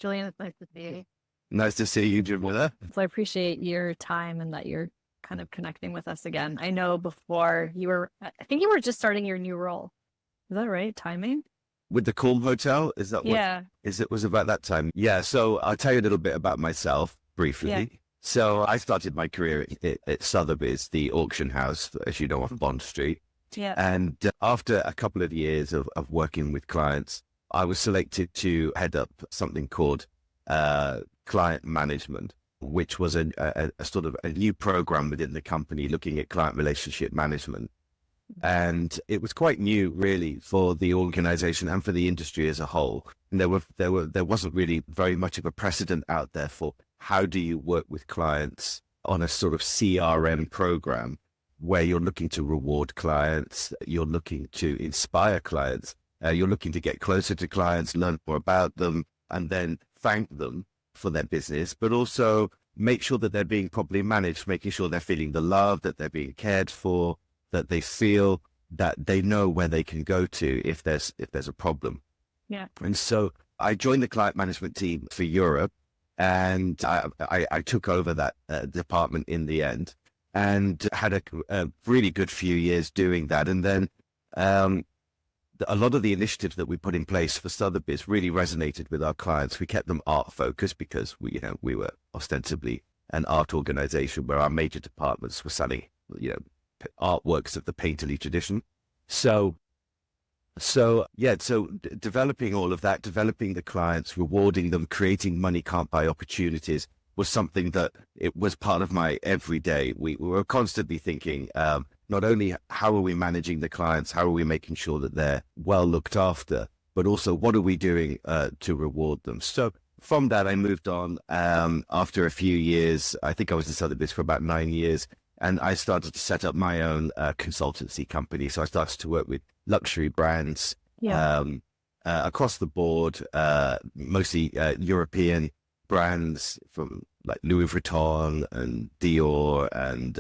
Julian, it's nice to see you. Nice to see you, Jamila. So I appreciate your time and that you're kind of connecting with us again. I know before I think you were just starting your new role. Is that right? Timing? With the Calm Hotel, is that what Yeah. is it was about that time? Yeah, so I'll tell you a little bit about myself briefly. Yeah. So I started my career at Sotheby's, the auction house, as you know, on Bond Street. Yeah. And after a couple of years of working with clients, I was selected to head up something called client management, which was a sort of a new program within the company looking at client relationship management. And it was quite new, really, for the organization and for the industry as a whole. And there wasn't really very much of a precedent out there for how do you work with clients on a sort of CRM program where you're looking to reward clients, you're looking to inspire clients, you're looking to get closer to clients, learn more about them, and then thank them for their business, but also make sure that they're being properly managed, making sure they're feeling the love, that they're being cared for, that they feel that they know where they can go to if there's a problem. Yeah. And so I joined the client management team for Europe, and I took over that department in the end, and had a really good few years doing that. And then a lot of the initiatives that we put in place for Sotheby's really resonated with our clients. We kept them art focused because we were ostensibly an art organization where our major departments were selling, artworks of the painterly tradition. So developing all of that, developing the clients, rewarding them, creating money can't buy opportunities was something that it was part of my everyday. We were constantly thinking, not only how are we managing the clients, how are we making sure that they're well looked after, but also what are we doing to reward them. So from that, I moved on after a few years. I think I was in Sotheby's for about 9 years. And I started to set up my own consultancy company. So I started to work with luxury brands across the board, mostly European brands from like Louis Vuitton and Dior and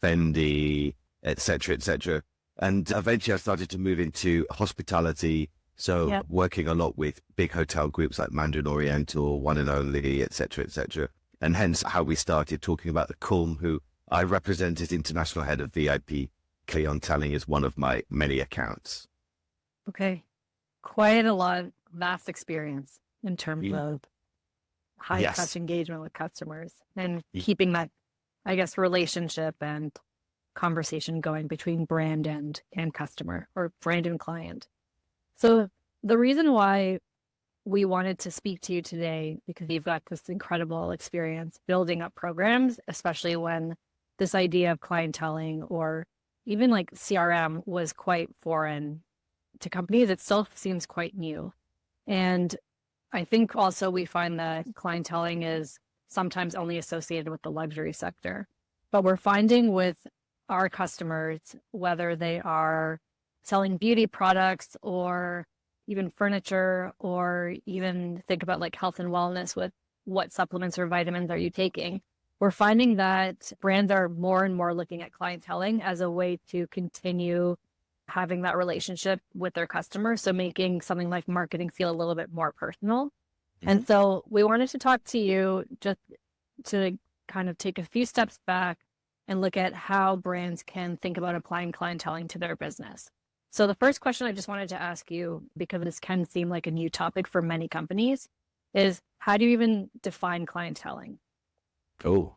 Fendi, et cetera, And eventually I started to move into hospitality. So working a lot with big hotel groups like Mandarin Oriental, One and Only, et cetera. And hence how we started talking about the Calm, who I represent as international head of VIP clienteling is one of my many accounts. Okay. Quite a lot, vast experience in terms of high touch engagement with customers and keeping that, I guess, relationship and conversation going between brand and customer, or brand and client. So the reason why we wanted to speak to you today, because you've got this incredible experience building up programs, especially when this idea of clienteling or even like CRM was quite foreign to companies. It still seems quite new. And I think also we find that clienteling is sometimes only associated with the luxury sector. But we're finding with our customers, whether they are selling beauty products or even furniture, or even think about like health and wellness with what supplements or vitamins are you taking, we're finding that brands are more and more looking at clienteling as a way to continue having that relationship with their customers. So making something like marketing feel a little bit more personal. And so we wanted to talk to you just to kind of take a few steps back and look at how brands can think about applying clienteling to their business. So the first question I just wanted to ask you, because this can seem like a new topic for many companies, is how do you even define clienteling? Oh,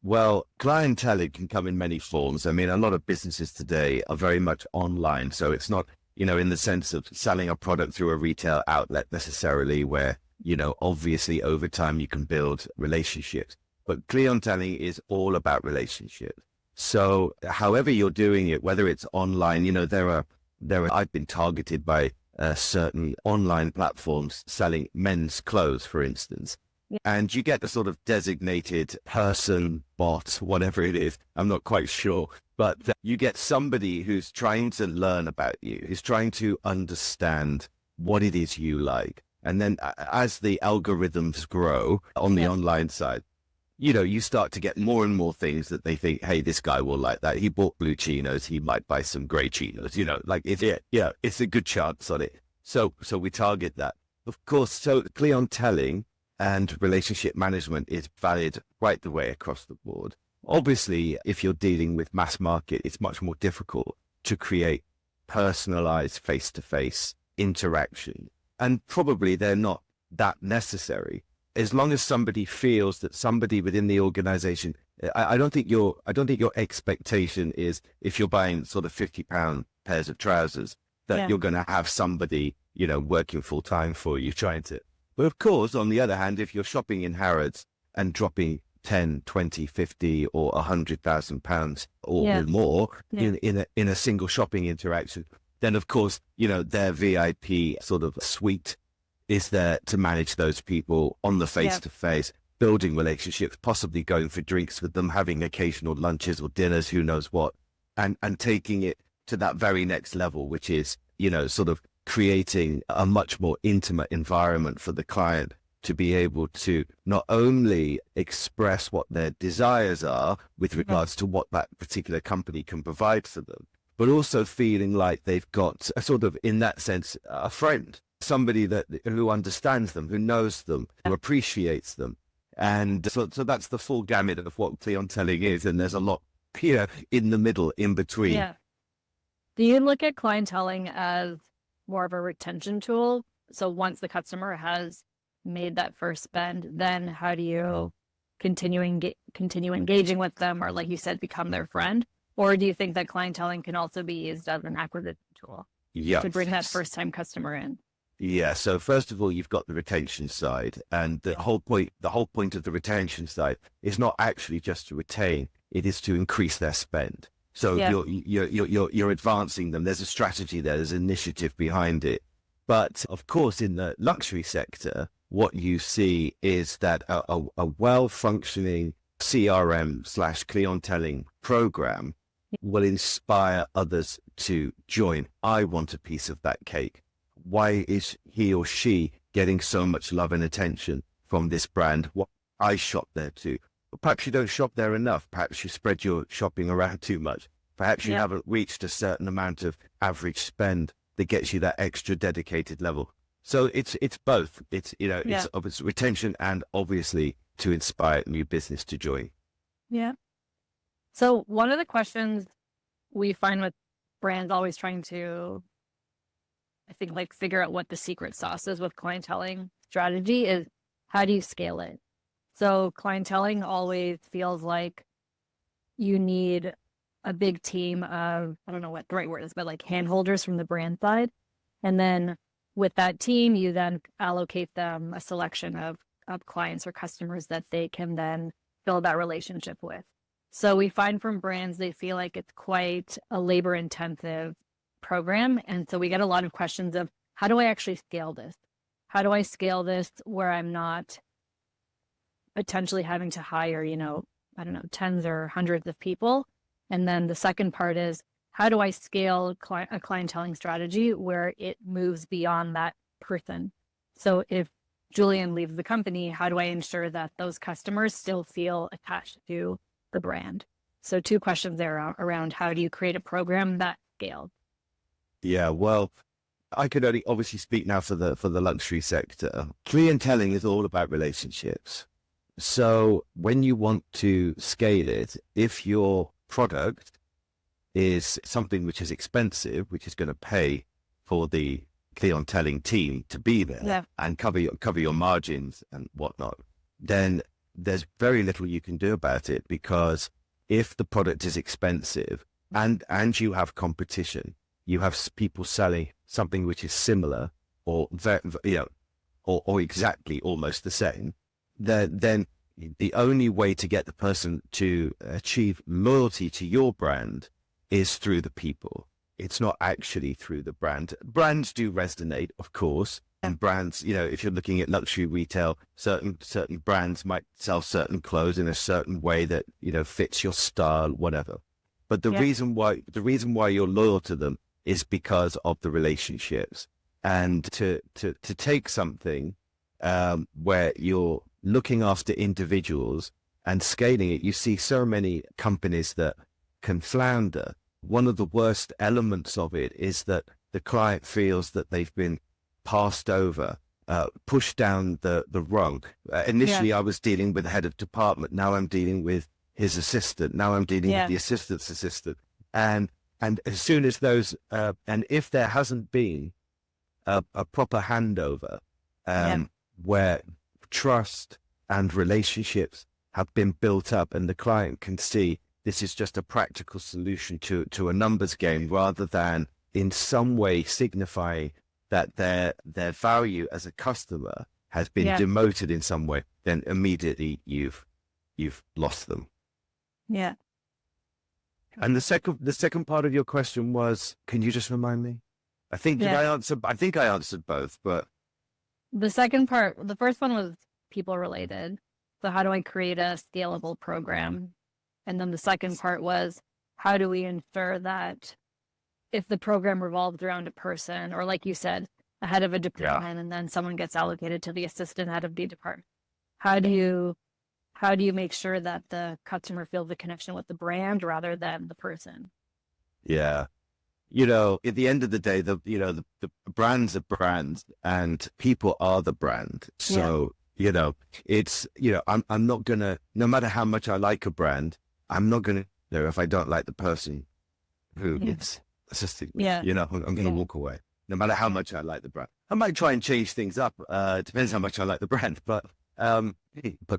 well, clienteling can come in many forms. I mean, a lot of businesses today are very much online. So it's not, in the sense of selling a product through a retail outlet necessarily where, obviously over time you can build relationships. But clienteling is all about relationships. So however you're doing it, whether it's online, I've been targeted by certain online platforms selling men's clothes, for instance. And you get a sort of designated person, bot, whatever it is. I'm not quite sure. But you get somebody who's trying to learn about you, who's trying to understand what it is you like. And then as the algorithms grow on the online side, you start to get more and more things that they think, hey, this guy will like that. He bought blue chinos. He might buy some gray chinos, it's a good chance on it. So we target that. Of course, so clienteling and relationship management is valid right the way across the board. Obviously, if you're dealing with mass market, it's much more difficult to create personalized face-to-face interaction. And probably they're not that necessary. As long as somebody feels that somebody within the organization, I don't think your expectation is, if you're buying sort of £50 pairs of trousers, that you're going to have somebody, working full time for you trying to. But of course, on the other hand, if you're shopping in Harrods and dropping 10, 20, 50 or £100,000 or more in a single shopping interaction, then of course, their VIP sort of suite is there to manage those people on the face-to-face, building relationships, possibly going for drinks with them, having occasional lunches or dinners, who knows what, and taking it to that very next level, which is, sort of creating a much more intimate environment for the client to be able to not only express what their desires are with regards to what that particular company can provide for them, but also feeling like they've got a sort of, in that sense, a friend, somebody who understands them, who knows them, who appreciates them. And so that's the full gamut of what clienteling is. And there's a lot here in the middle, in between. Yeah. Do you look at clienteling as more of a retention tool? So once the customer has made that first spend, then how do you continue engaging with them, or, like you said, become their friend? Or do you think that clienteling can also be used as an acquisition tool to bring that first-time customer in? Yeah. So first of all, you've got the retention side, and the whole point of the retention side is not actually just to retain; it is to increase their spend. So you're advancing them. There's a strategy there. There's an initiative behind it. But of course, in the luxury sector, what you see is that a well-functioning CRM/clienteling program will inspire others to join. I want a piece of that cake. Why is he or she getting so much love and attention from this brand? What I shop there too. Perhaps you don't shop there enough. Perhaps you spread your shopping around too much. Perhaps you haven't reached a certain amount of average spend that gets you that extra dedicated level. So it's both. It's it's retention and obviously to inspire new business to join. Yeah. So one of the questions we find with brands always trying to, I think, like, figure out what the secret sauce is with clienteling strategy is, how do you scale it? So clienteling always feels like you need a big team of, I don't know what the right word is, but like handholders from the brand side. And then with that team, you then allocate them a selection of clients or customers that they can then build that relationship with. So we find from brands, they feel like it's quite a labor intensive program. And so we get a lot of questions of, how do I actually scale this? How do I scale this where I'm not potentially having to hire, tens or hundreds of people? And then the second part is, how do I scale a clienteling strategy where it moves beyond that person? So if Julian leaves the company, how do I ensure that those customers still feel attached to the brand? So two questions there around how do you create a program that scales? Yeah, well, I could only obviously speak now for the luxury sector. Clienteling is all about relationships. So when you want to scale it, if your product is something which is expensive, which is going to pay for the clienteling team to be there and cover your margins and whatnot, then there's very little you can do about it, because if the product is expensive and you have competition, you have people selling something which is similar or or exactly almost the same, then the only way to get the person to achieve loyalty to your brand is through the people. It's not actually through the brand. Brands do resonate, of course, and brands, if you're looking at luxury retail, certain brands might sell certain clothes in a certain way that, fits your style, whatever. But the reason why you're loyal to them is because of the relationships. And to take something where you're looking after individuals and scaling it, you see so many companies that can flounder. One of the worst elements of it is that the client feels that they've been passed over pushed down the rung. Initially, I was dealing with the head of department. Now I'm dealing with his assistant. Now I'm dealing with the assistant's assistant. And as soon as those, and if there hasn't been a proper handover where trust and relationships have been built up, and the client can see this is just a practical solution to a numbers game, rather than in some way signifying that their value as a customer has been demoted in some way, then immediately you've lost them. Yeah. And the second part of your question was, can you just remind me? I think I answered both, but the second part, the first one was people related. So how do I create a scalable program? And then the second part was, how do we ensure that if the program revolves around a person, or like you said, a head of a department, and then someone gets allocated to the assistant head of the department, how do you make sure that the customer feels the connection with the brand rather than the person? Yeah. At the end of the day, the brands are brands and people are the brand. So, it's, I'm not gonna, no matter how much I like a brand, I'm not gonna, if I don't like the person who it's assisting me, I'm gonna walk away, no matter how much I like the brand. I might try and change things up. Depends how much I like the brand, but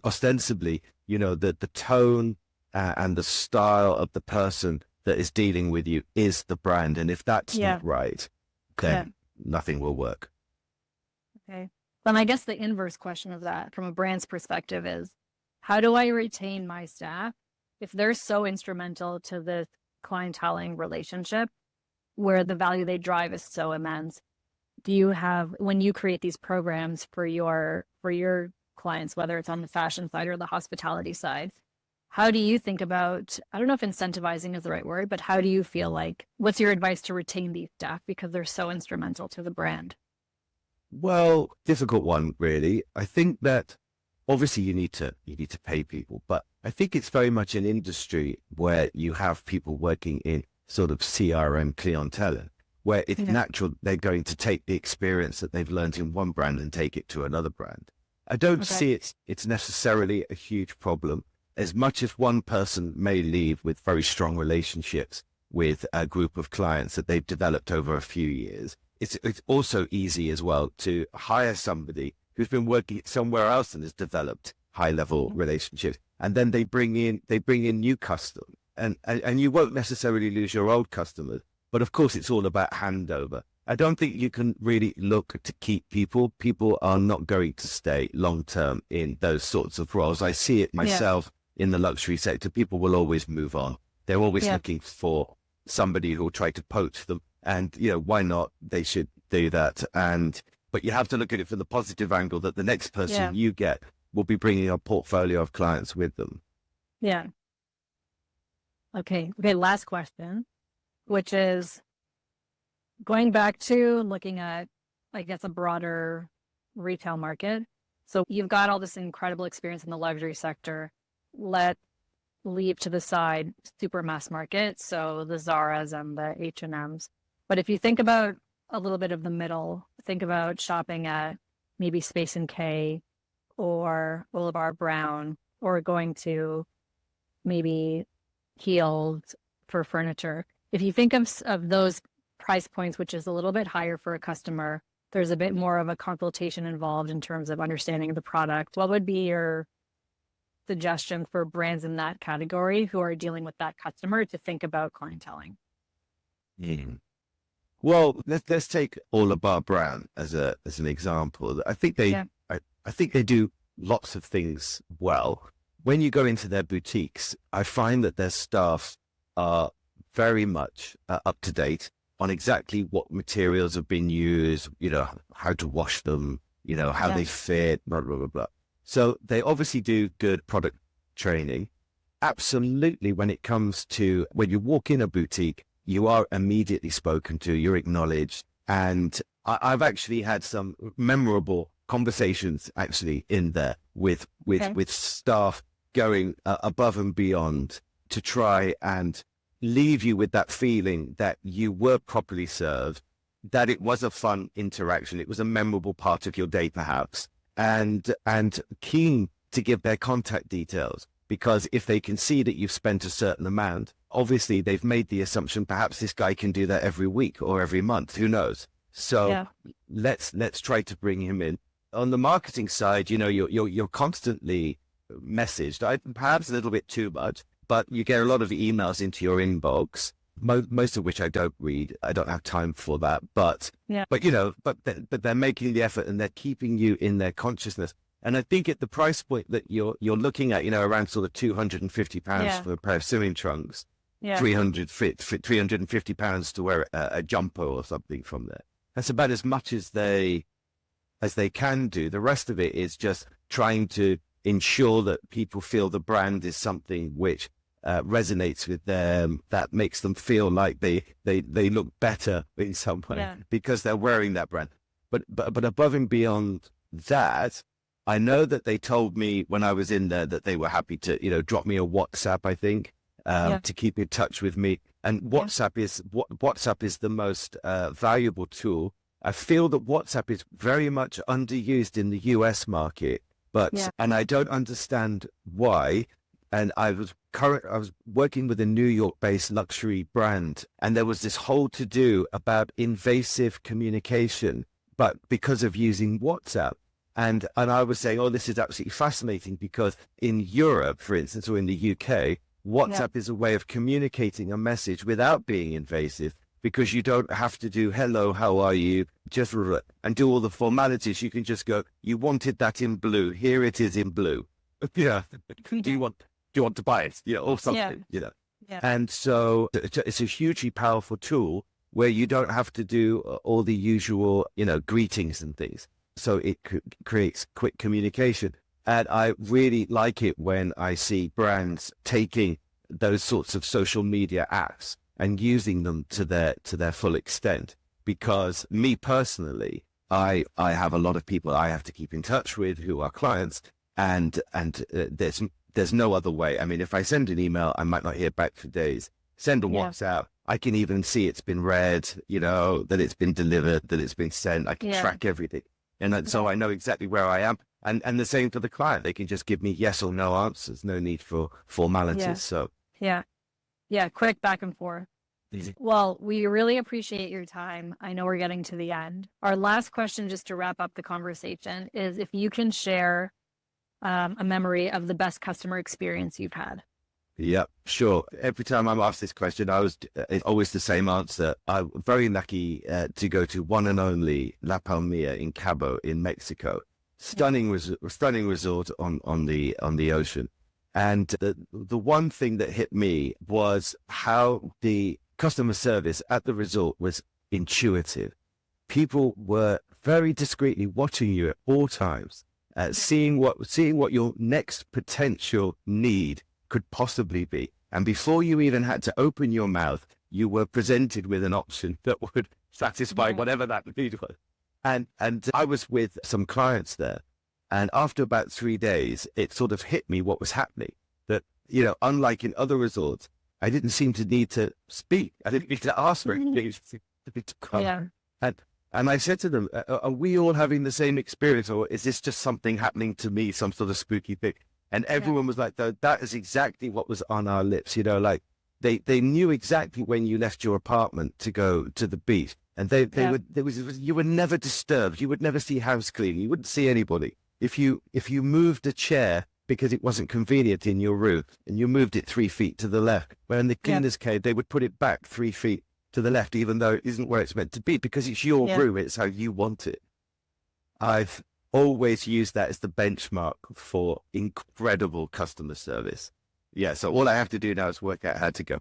ostensibly, the tone and the style of the person that is dealing with you is the brand. And if that's not right, then nothing will work. Okay. Then I guess the inverse question of that from a brand's perspective is, how do I retain my staff if they're so instrumental to the clienteling relationship where the value they drive is so immense? Do you have, when you create these programs for your clients, whether it's on the fashion side or the hospitality side, how do you think about, I don't know if incentivizing is the right word, but how do you feel like, what's your advice to retain these staff because they're so instrumental to the brand? Well, difficult one, really. I think that obviously you need to pay people, but I think it's very much an industry where you have people working in sort of CRM clientele, where it's natural they're going to take the experience that they've learned in one brand and take it to another brand. I don't see it's necessarily a huge problem. As much as one person may leave with very strong relationships with a group of clients that they've developed over a few years, it's also easy as well to hire somebody who's been working somewhere else and has developed high level relationships, and then they bring in new customers, and you won't necessarily lose your old customers, but of course it's all about handover. I don't think you can really look to keep people. People are not going to stay long term in those sorts of roles. I see it myself in the luxury sector. People will always move on. They're always looking for somebody who will try to poach them. And, why not? They should do that. But you have to look at it from the positive angle that the next person you get will be bringing a portfolio of clients with them. Yeah. Okay. Last question, which is going back to looking at, I guess, a broader retail market. So you've got all this incredible experience in the luxury sector. Let's leave to the side super mass market, so the Zaras and the H&Ms. But if you think about a little bit of the middle, think about shopping at maybe Space NK or Boulevard Brown, or going to maybe Healed for furniture. If you think of those price points, which is a little bit higher for a customer, there's a bit more of a consultation involved in terms of understanding the product. What would be your suggestion for brands in that category who are dealing with that customer to think about clienteling? Well, let's take Boulevard Brown as an example. I think they do lots of things well. When you go into their boutiques, I find that their staff are very much up to date on exactly what materials have been used, how to wash them, how they fit, blah, blah, blah, blah. So they obviously do good product training. Absolutely, when it comes to when you walk in a boutique, you are immediately spoken to, you're acknowledged. And I've actually had some memorable conversations actually in there with staff going above and beyond to try and leave you with that feeling that you were properly served, that it was a fun interaction. It was a memorable part of your day, perhaps, and keen to give their contact details, because if they can see that you've spent a certain amount, obviously they've made the assumption perhaps this guy can do that every week or every month. Who knows? So let's try to bring him in. On the marketing side, you're constantly messaged, perhaps a little bit too much, but you get a lot of emails into your inbox, most of which I don't read. I don't have time for that. But they're making the effort and they're keeping you in their consciousness. And I think at the price point that you're looking at, around sort of £250 for a pair of swimming trunks, £350 to wear a jumper or something from there. That's about as much as they can do. The rest of it is just trying to ensure that people feel the brand is something which resonates with them, that makes them feel like they look better in some way because they're wearing that brand. But above and beyond that, I know that they told me when I was in there that they were happy to, drop me a WhatsApp, I think, to keep in touch with me. And WhatsApp is the most valuable tool. I feel that WhatsApp is very much underused in the US market, and I don't understand why. And I was working with a New York-based luxury brand, and there was this whole to-do about invasive communication, but because of using WhatsApp. And I was saying, oh, this is absolutely fascinating, because in Europe, for instance, or in the UK, WhatsApp is a way of communicating a message without being invasive, because you don't have to do hello, how are you, just and do all the formalities. You can just go, you wanted that in blue, here it is in blue. Do you want to buy it? Or something. And so it's a hugely powerful tool where you don't have to do all the usual, greetings and things. So it creates quick communication. And I really like it when I see brands taking those sorts of social media apps and using them to their full extent. Because me personally, I have a lot of people I have to keep in touch with who are clients, and there's no other way. I mean, if I send an email, I might not hear back for days. Send a WhatsApp, I can even see it's been read, that it's been delivered, that it's been sent. I can track everything. And so I know exactly where I am. And the same for the client. They can just give me yes or no answers. No need for formalities. So quick back and forth. Easy. Well, we really appreciate your time. I know we're getting to the end. Our last question, just to wrap up the conversation, is if you can share a memory of the best customer experience you've had. Yeah, sure. Every time I'm asked this question, it's always the same answer. I'm very lucky to go to one and only La Palmilla in Cabo in Mexico. Stunning resort on the ocean. And the one thing that hit me was how the customer service at the resort was intuitive. People were very discreetly watching you at all times, seeing what your next potential need could possibly be. And before you even had to open your mouth, you were presented with an option that would satisfy whatever that need was. And I was with some clients there. And after about 3 days, it sort of hit me what was happening. That, unlike in other resorts, I didn't seem to need to speak. I didn't need to ask for anything to come. Yeah. And I said to them, are we all having the same experience, or is this just something happening to me, some sort of spooky thing? And everyone was like, that is exactly what was on our lips. Like they knew exactly when you left your apartment to go to the beach. And you were never disturbed. You would never see house cleaning. You wouldn't see anybody. If you moved a chair because it wasn't convenient in your room and you moved it 3 feet to the left, when the cleaners came, they would put it back 3 feet to the left, even though it isn't where it's meant to be, because it's your room. It's how you want it. I've always used that as the benchmark for incredible customer service. Yeah. So all I have to do now is work out how to go.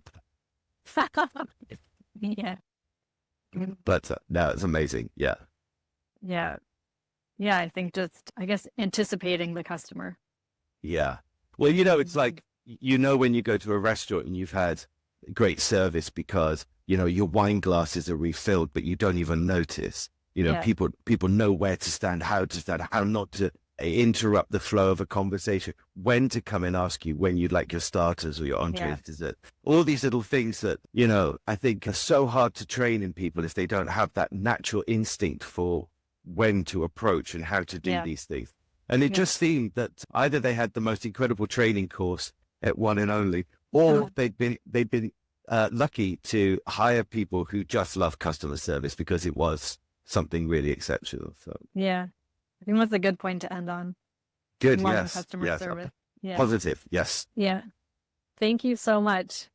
Yeah. But no, it's amazing. Yeah. Yeah. Yeah. I think I guess anticipating the customer. Yeah. Well, it's like, when you go to a restaurant and you've had great service because, your wine glasses are refilled, but you don't even notice. People know where to stand, how to stand, how not to interrupt the flow of a conversation, when to come and ask you when you'd like your starters or your entrees, dessert. All these little things that, I think are so hard to train in people if they don't have that natural instinct for when to approach and how to do these things. And it just seemed that either they had the most incredible training course at One and Only, or they'd been lucky to hire people who just love customer service because it was something really exceptional. So yeah, I think that's a good point to end on. Good, Loving yes, customer service. Yeah. Positive, yes. Yeah. Thank you so much.